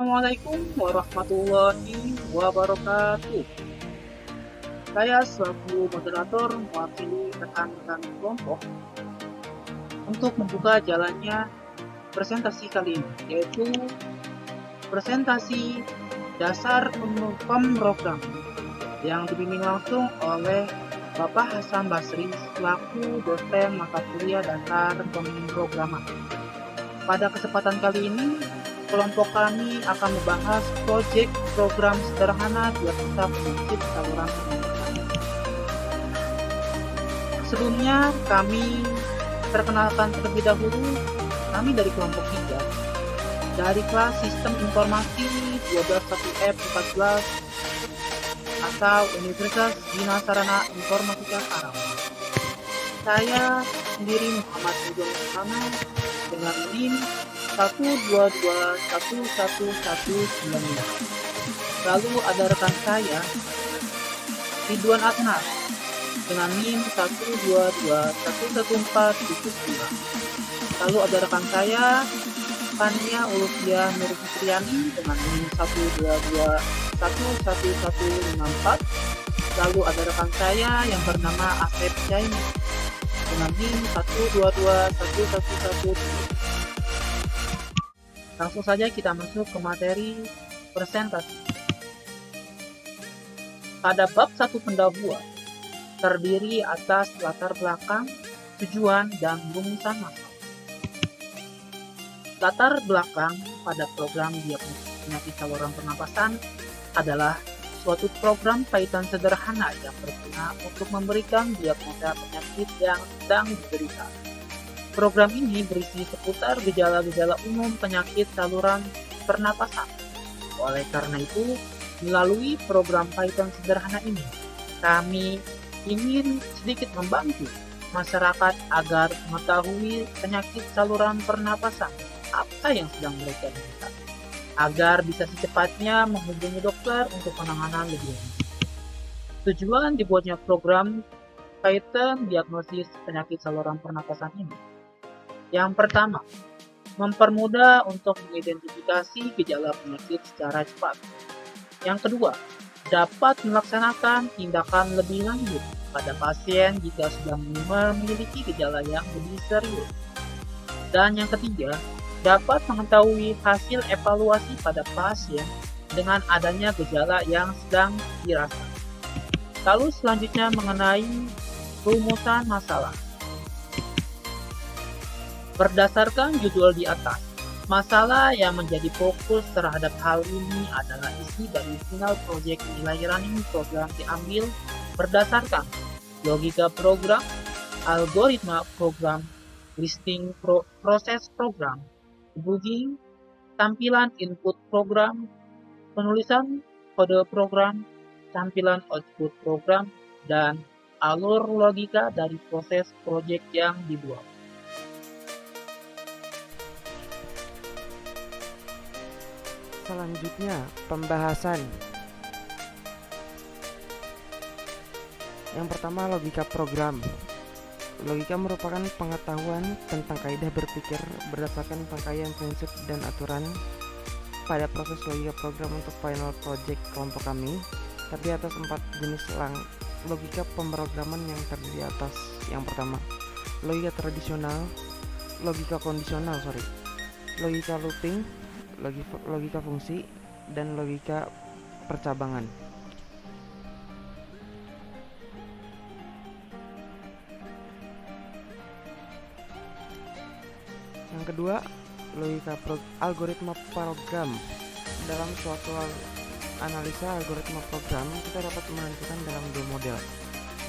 Assalamualaikum warahmatullahi wabarakatuh. Saya selaku moderator mewakili rekan-rekan kelompok untuk membuka jalannya presentasi kali ini, yaitu presentasi dasar pemrogram yang dibimbing langsung oleh Bapak Hasan Basri selaku dosen mata kuliah dasar pemrograman. Pada kesempatan kali ini, kelompok kami akan membahas proyek program sederhana diagnosa penyakit saluran pernapasan. Sebelumnya kami perkenalkan terlebih dahulu, kami dari kelompok 3 dari kelas Sistem Informasi 121F14 atau Universitas Dina Sarana Informatika Karawang. Saya sendiri Muhammad Nurul Sama dengan NIM 1221119. Lalu ada rekan saya Ridwan Adnan dengan NIM 1221114. Lalu ada rekan saya Fania Ulusia Nurfitriani dengan NIM 1221114. Lalu ada rekan saya yang bernama Asep Jaini dengan NIM 1221111. Langsung saja kita masuk ke materi presentasi. Pada bab 1 pendahuluan terdiri atas latar belakang, tujuan, dan rumusan masalah. Latar belakang pada program diagnosis penyakit saluran pernapasan adalah suatu program Python sederhana yang berguna untuk memberikan diagnosa penyakit yang sedang diderita. Program ini berisi seputar gejala-gejala umum penyakit saluran pernapasan. Oleh karena itu, melalui program Python sederhana ini, kami ingin sedikit membantu masyarakat agar mengetahui penyakit saluran pernapasan apa yang sedang mereka derita, agar bisa secepatnya menghubungi dokter untuk penanganan lebih lanjut. Tujuan dibuatnya program Python diagnosis penyakit saluran pernapasan ini. Yang pertama, mempermudah untuk mengidentifikasi gejala penyakit secara cepat. Yang kedua, dapat melaksanakan tindakan lebih lanjut pada pasien jika sudah memiliki gejala yang lebih serius. Dan yang ketiga, dapat mengetahui hasil evaluasi pada pasien dengan adanya gejala yang sedang dirasakan. Lalu selanjutnya mengenai rumusan masalah. Berdasarkan judul di atas, masalah yang menjadi fokus terhadap hal ini adalah isi dari final project nilai running program diambil berdasarkan logika program, algoritma program, listing proses program, debugging, tampilan input program, penulisan kode program, tampilan output program, dan alur logika dari proses project yang dibuat. Selanjutnya, pembahasan. Yang pertama, logika program. Logika merupakan pengetahuan tentang kaidah berpikir berdasarkan rangkaian prinsip dan aturan pada proses logika program untuk final project kelompok kami. Tapi atas 4 jenis logika pemrograman yang terdiri atas. Yang pertama, logika tradisional, logika kondisional, logika looping, logika fungsi, dan logika percabangan. Yang kedua, logika algoritma program. Dalam suatu analisa algoritma program, kita dapat menentukan dalam dua model.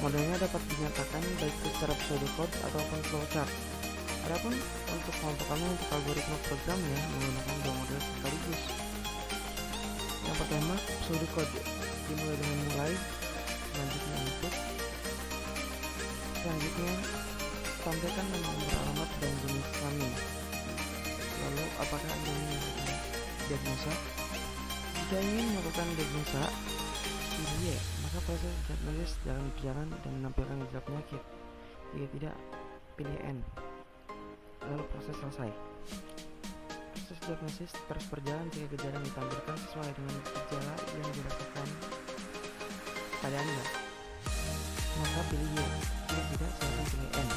Modelnya dapat dinyatakan baik secara pseudocode ataupun flowchart. Adapun untuk kelompok kami untuk algoritma programnya menggunakan dua model sekaligus. Yang pertama, pseudocode dimulai dengan mulai, selanjutnya input, selanjutnya tampilkan nama nomor alamat dan jenis kelamin. Lalu apakah Anda ingin melakukan diagnosa? Jika ingin melakukan diagnosa, pilih ya, maka proses diagnosis dalam berjalan dan menampilkan gejala penyakit. Jika tidak, pilih N. Lalu proses selesai. Proses diagnosis terus berjalan jika gejala yang ditampilkan sesuai dengan gejala yang dirasakan pada Anda. Maka pilih Y. Jika tidak, silakan pilih N.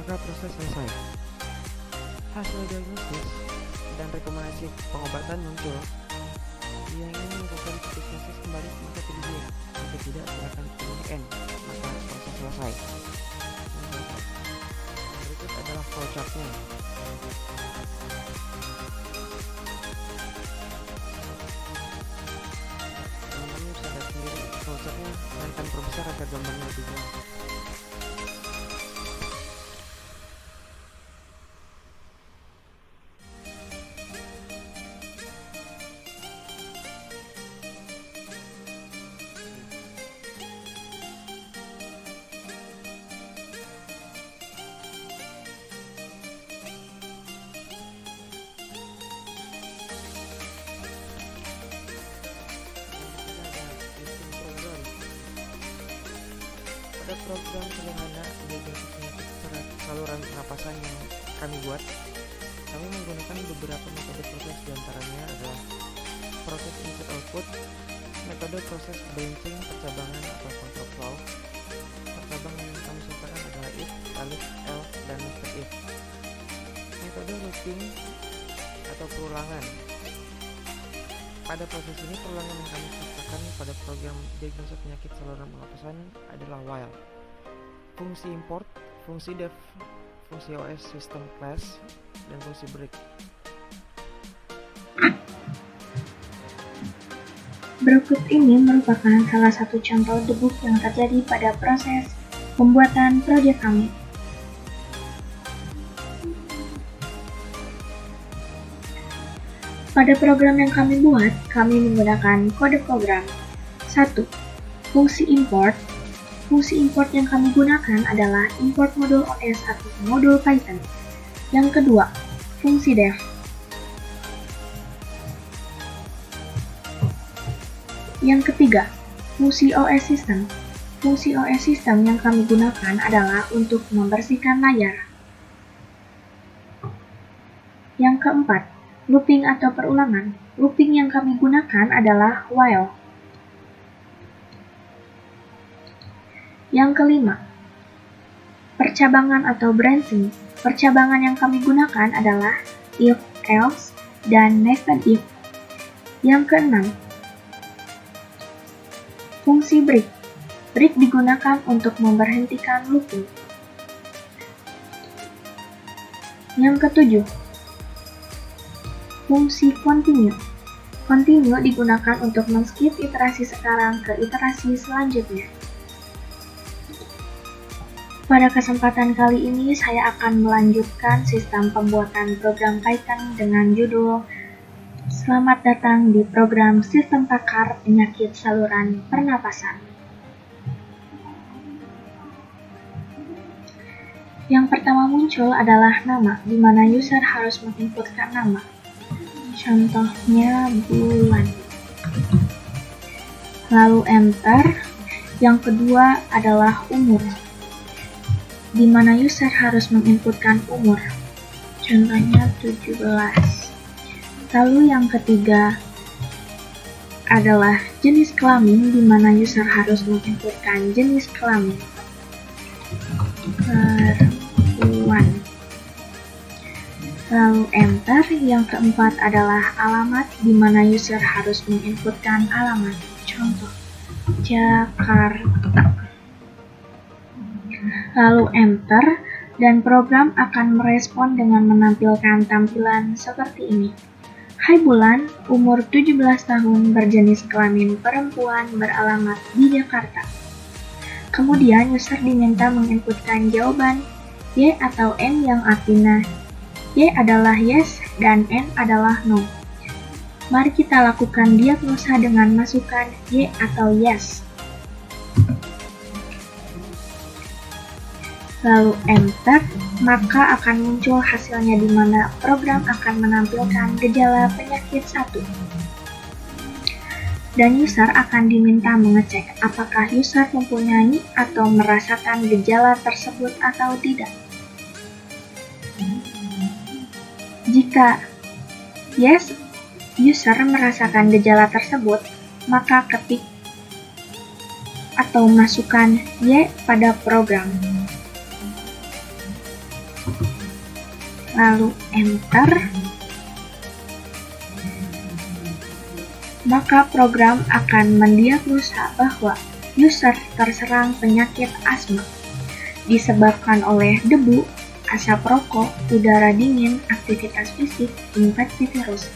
Maka proses selesai. Hasil diagnosis dan rekomendasi pengobatan muncul. Yang ingin melakukan diagnosis kembali, maka pilih Y. Jika tidak, silakan pilih N. Maka proses selesai. Berikut adalah flowchart-nya. Teman-teman bisa lihat sendiri flowchart-nya, saya akan perbesar agar gambarnya lebih jelas. Pada program sederhana diagnosis penyakit saluran pernapasan yang kami buat, kami menggunakan beberapa metode proses, diantaranya adalah proses input output, metode proses branching percabangan atau control flow. Percabangan yang kami sertakan adalah if, elif, else, dan nested if. Metode looping atau perulangan. Pada proses ini, perulangan yang kami sertakan pada program diagnosis penyakit saluran pernapasan adalah while, fungsi import, fungsi def, fungsi OS system class, dan fungsi break. Berikut ini merupakan salah satu contoh debug yang terjadi pada proses pembuatan proyek kami. Pada program yang kami buat, kami menggunakan kode program. 1. Fungsi import. Fungsi import yang kami gunakan adalah import modul OS atau modul Python. Yang kedua, fungsi def. Yang ketiga, fungsi OS system. Fungsi OS system yang kami gunakan adalah untuk membersihkan layar. Yang keempat, looping atau perulangan. Looping yang kami gunakan adalah while. Yang kelima, percabangan atau branching. Percabangan yang kami gunakan adalah if, else, dan nested if. Yang keenam, fungsi break. Break digunakan untuk memberhentikan looping. Yang ketujuh, fungsi continue. Continue digunakan untuk men-skip iterasi sekarang ke iterasi selanjutnya. Pada kesempatan kali ini, saya akan melanjutkan sistem pembuatan program Python dengan judul Selamat datang di program sistem takar penyakit saluran pernapasan. Yang pertama muncul adalah nama, di mana user harus menginputkan nama. Contohnya bulan. Lalu enter. Yang kedua adalah umur, di mana user harus menginputkan umur. Contohnya 17. Lalu yang ketiga adalah jenis kelamin, di mana user harus menginputkan jenis kelamin. Perempuan. Lalu enter. Yang keempat adalah alamat, di mana user harus menginputkan alamat. Contoh, Jakarta. Lalu enter, dan program akan merespon dengan menampilkan tampilan seperti ini. Hai bulan, umur 17 tahun, berjenis kelamin perempuan, beralamat di Jakarta. Kemudian user diminta menginputkan jawaban Y atau N yang artinya Y adalah yes dan N adalah no. Mari kita lakukan diagnosa dengan masukkan Y atau yes. Lalu enter, maka akan muncul hasilnya di mana program akan menampilkan gejala penyakit 1. Dan user akan diminta mengecek apakah user mempunyai atau merasakan gejala tersebut atau tidak. Jika yes, user merasakan gejala tersebut, maka ketik atau masukkan Y pada program. Lalu enter. Maka program akan mendiagnosa bahwa user terserang penyakit asma disebabkan oleh debu, asap rokok, udara dingin, aktivitas fisik, infeksi virus.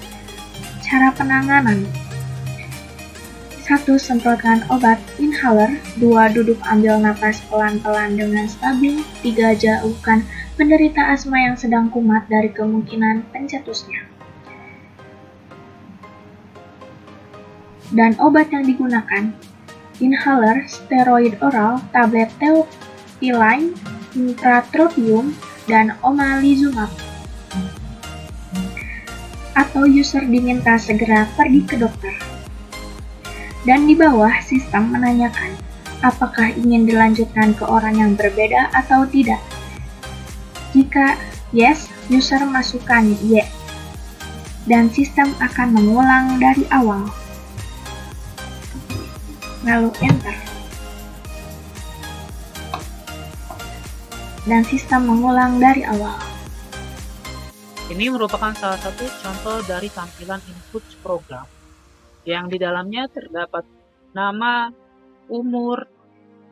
Cara penanganan: 1. Semprotkan obat inhaler. 2. Duduk ambil napas pelan-pelan dengan stabil. 3. Jauhkan penderita asma yang sedang kumat dari kemungkinan pencetusnya. Dan obat yang digunakan: inhaler, steroid oral, tablet theophylline, intratropium, dan omalizumab. Atau user diminta segera pergi ke dokter. Dan di bawah sistem menanyakan apakah ingin dilanjutkan ke orang yang berbeda atau tidak. Jika yes, user masukkan Y dan sistem akan mengulang dari awal. Lalu enter. Dan sistem mengulang dari awal. Ini merupakan salah satu contoh dari tampilan input program yang di dalamnya terdapat nama, umur,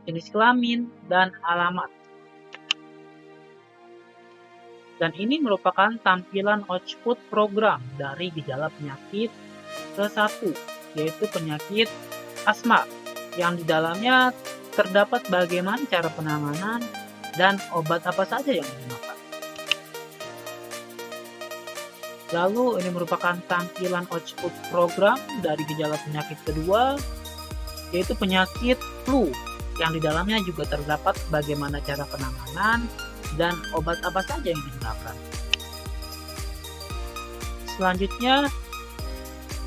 jenis kelamin, dan alamat. Dan ini merupakan tampilan output program dari gejala penyakit ke-1, yaitu penyakit asma, yang di dalamnya terdapat bagaimana cara penanganan dan obat apa saja yang digunakan. Lalu ini merupakan tampilan output program dari gejala penyakit kedua, yaitu penyakit flu, yang di dalamnya juga terdapat bagaimana cara penanganan dan obat apa saja yang digunakan. Selanjutnya,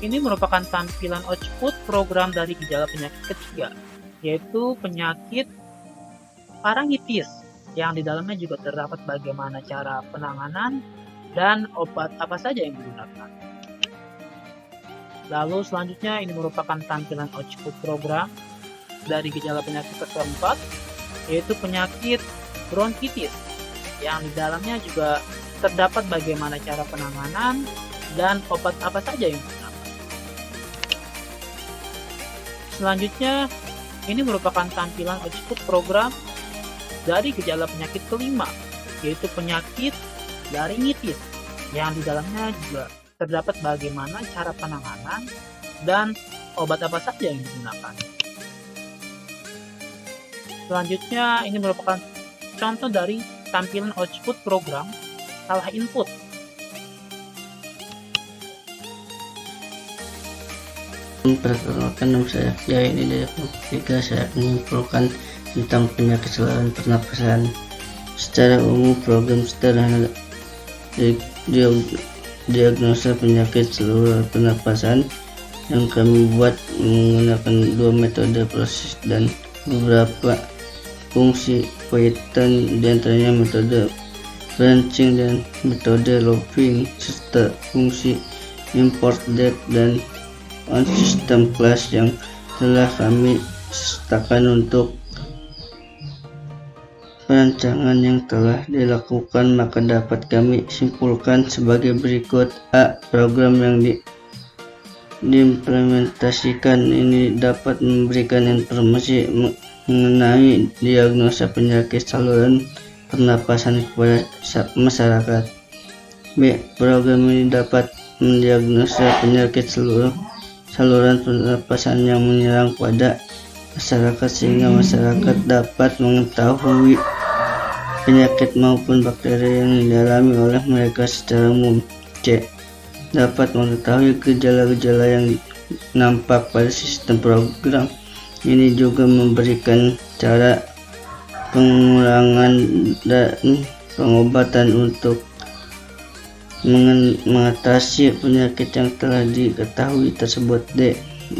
ini merupakan tampilan output program dari gejala penyakit ketiga, yaitu penyakit faringitis, yang di dalamnya juga terdapat bagaimana cara penanganan dan obat apa saja yang digunakan. Lalu selanjutnya ini merupakan tampilan output program dari gejala penyakit keempat, yaitu penyakit bronkitis, yang di dalamnya juga terdapat bagaimana cara penanganan dan obat apa saja yang digunakan. Selanjutnya, ini merupakan tampilan output program dari gejala penyakit kelima, yaitu penyakit laringitis, yang di dalamnya juga terdapat bagaimana cara penanganan dan obat apa saja yang digunakan. Selanjutnya, ini merupakan contoh dari tampilan output program salah input. Perkenalkan, nama saya ini dari kelompok 3. Saya menyimpulkan tentang penyakit saluran pernapasan. Secara umum, program sederhana diagnosa penyakit saluran pernapasan yang kami buat menggunakan 2 metode proses dan beberapa fungsi Python, diantaranya metode branching dan metode looping, serta fungsi import date dan on system class yang telah kami sertakan untuk perancangan yang telah dilakukan. Maka dapat kami simpulkan sebagai berikut. A. Program yang diimplementasikan ini dapat memberikan informasi mengenai diagnosa penyakit saluran pernapasan kepada masyarakat. B. Program ini dapat mendiagnosa penyakit saluran pernapasan yang menyerang pada masyarakat sehingga masyarakat dapat mengetahui penyakit maupun bakteri yang dialami oleh mereka secara umum. C. Dapat mengetahui gejala-gejala yang nampak pada sistem program. Ini juga memberikan cara pengulangan dan pengobatan untuk mengatasi penyakit yang telah diketahui tersebut. D.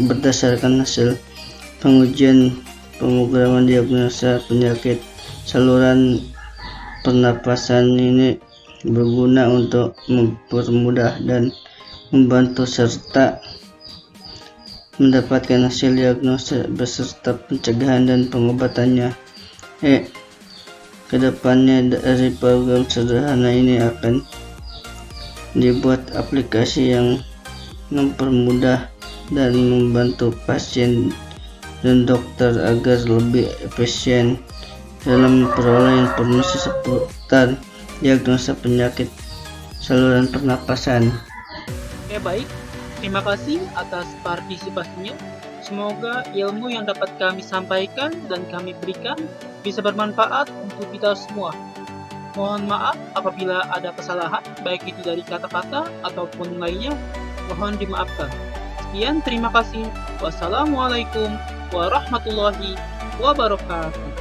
Berdasarkan hasil pengujian pemrograman diagnosa penyakit saluran pernapasan ini berguna untuk mempermudah dan membantu serta mendapatkan hasil diagnosa beserta pencegahan dan pengobatannya. Kedepannya dari program sederhana ini akan dibuat aplikasi yang mempermudah dan membantu pasien dan dokter agar lebih efisien dalam memperoleh informasi seputar diagnosa penyakit saluran pernapasan. Baik, terima kasih atas partisipasinya. Semoga ilmu yang dapat kami sampaikan dan kami berikan bisa bermanfaat untuk kita semua. Mohon maaf apabila ada kesalahan, baik itu dari kata-kata ataupun lainnya. Mohon dimaafkan. Sekian, terima kasih. Wassalamualaikum warahmatullahi wabarakatuh.